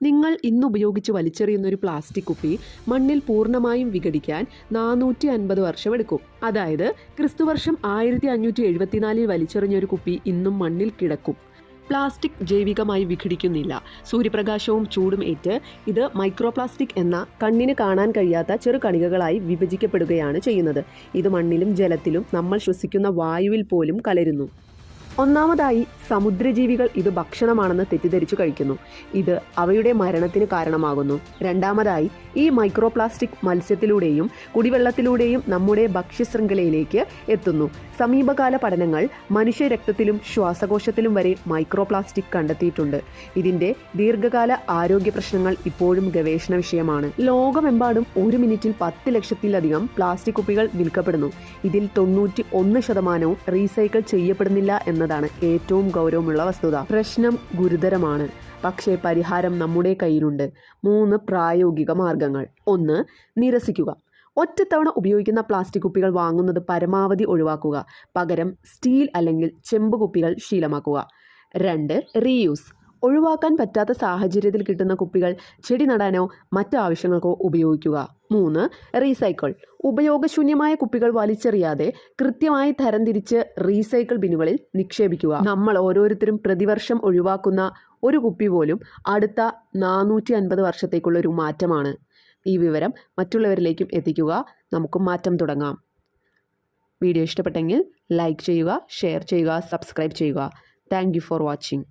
നിങ്ങൾ ഇന്ന് ഉപയോഗിച്ച് വലിച്ചെറിയുന്ന ഒരു പ്ലാസ്റ്റിക് കുപ്പി മണ്ണിൽ പൂർണ്ണമായും വിഘടിക്കാൻ 450 വർഷമെടുക്കും. അതായത് ക്രിസ്തുവർഷം 1574 വലിച്ചെറിഞ്ഞ ഒരു കുപ്പി ഇന്നും മണ്ണിൽ കിടക്കും. പ്ലാസ്റ്റിക് ജൈവികമായി വിഘടിക്കുന്നില്ല. സൂര്യപ്രകാശവും ചൂടും ഏറ്റ് ഇത് മൈക്രോപ്ലാസ്റ്റിക് എന്ന കണ്ണിന് കാണാൻ കഴിയാത്ത ചെറു കണികകളായി വിഭജിക്കപ്പെടുകയാണ് ചെയ്യുന്നത്. ഇത് മണ്ണിലും ജലത്തിലും നമ്മൾ ശ്വസിക്കുന്ന വായുവിൽ പോലും കലരുന്നു. ഒന്നാമതായി, സമുദ്രജീവികൾ ഇത് ഭക്ഷണമാണെന്ന് തെറ്റിദ്ധരിച്ചു കഴിക്കുന്നു. ഇത് അവയുടെ മരണത്തിന് കാരണമാകുന്നു. രണ്ടാമതായി, ഈ മൈക്രോപ്ലാസ്റ്റിക് മത്സ്യത്തിലൂടെയും കുടിവെള്ളത്തിലൂടെയും നമ്മുടെ ഭക്ഷ്യശൃംഖലയിലേക്ക് എത്തുന്നു. സമീപകാല പഠനങ്ങൾ മനുഷ്യരക്തത്തിലും ശ്വാസകോശത്തിലും വരെ മൈക്രോപ്ലാസ്റ്റിക് കണ്ടെത്തിയിട്ടുണ്ട്. ഇതിൻ്റെ ദീർഘകാല ആരോഗ്യ പ്രശ്നങ്ങൾ ഇപ്പോഴും ഗവേഷണ വിഷയമാണ്. ലോകമെമ്പാടും ഒരു മിനിറ്റിൽ 10 ലക്ഷത്തിലധികം പ്ലാസ്റ്റിക് കുപ്പികൾ വിൽക്കപ്പെടുന്നു. ഇതിൽ 91% റീസൈക്കിൾ ചെയ്യപ്പെടുന്നില്ല എന്നതാണ് ഏറ്റവും ഗൗരവമുള്ള വസ്തുത. പ്രശ്നം ഗുരുതരമാണ്, പക്ഷേ പരിഹാരം നമ്മുടെ കയ്യിലുണ്ട്. 3 പ്രായോഗിക മാർഗങ്ങൾ. 1. നിരസിക്കുക. ഒറ്റത്തവണ ഉപയോഗിക്കുന്ന പ്ലാസ്റ്റിക് കുപ്പികൾ വാങ്ങുന്നത് പരമാവധി ഒഴിവാക്കുക. പകരം സ്റ്റീൽ അല്ലെങ്കിൽ ചെമ്പ് കുപ്പികൾ ശീലമാക്കുക. 2. റീയൂസ്. ഒഴിവാക്കാൻ പറ്റാത്ത സാഹചര്യത്തിൽ കിട്ടുന്ന കുപ്പികൾ ചെടി നടാനോ മറ്റു ആവശ്യങ്ങൾക്കോ ഉപയോഗിക്കുക. 3. റീസൈക്കിൾ. ഉപയോഗശൂന്യമായ കുപ്പികൾ വലിച്ചെറിയാതെ കൃത്യമായി തരംതിരിച്ച് റീസൈക്കിൾ ബിന്നുകളിൽ നിക്ഷേപിക്കുക. നമ്മൾ ഓരോരുത്തരും പ്രതിവർഷം ഒഴിവാക്കുന്ന ഒരു കുപ്പി പോലും അടുത്ത 450 വർഷത്തേക്കുള്ള ഒരു മാറ്റമാണ്. ഈ വിവരം മറ്റുള്ളവരിലേക്കും എത്തിക്കുക. നമുക്കും മാറ്റം തുടങ്ങാം. വീഡിയോ ഇഷ്ടപ്പെട്ടെങ്കിൽ ലൈക്ക് ചെയ്യുക, ഷെയർ ചെയ്യുക, സബ്സ്ക്രൈബ് ചെയ്യുക. Thank you for watching.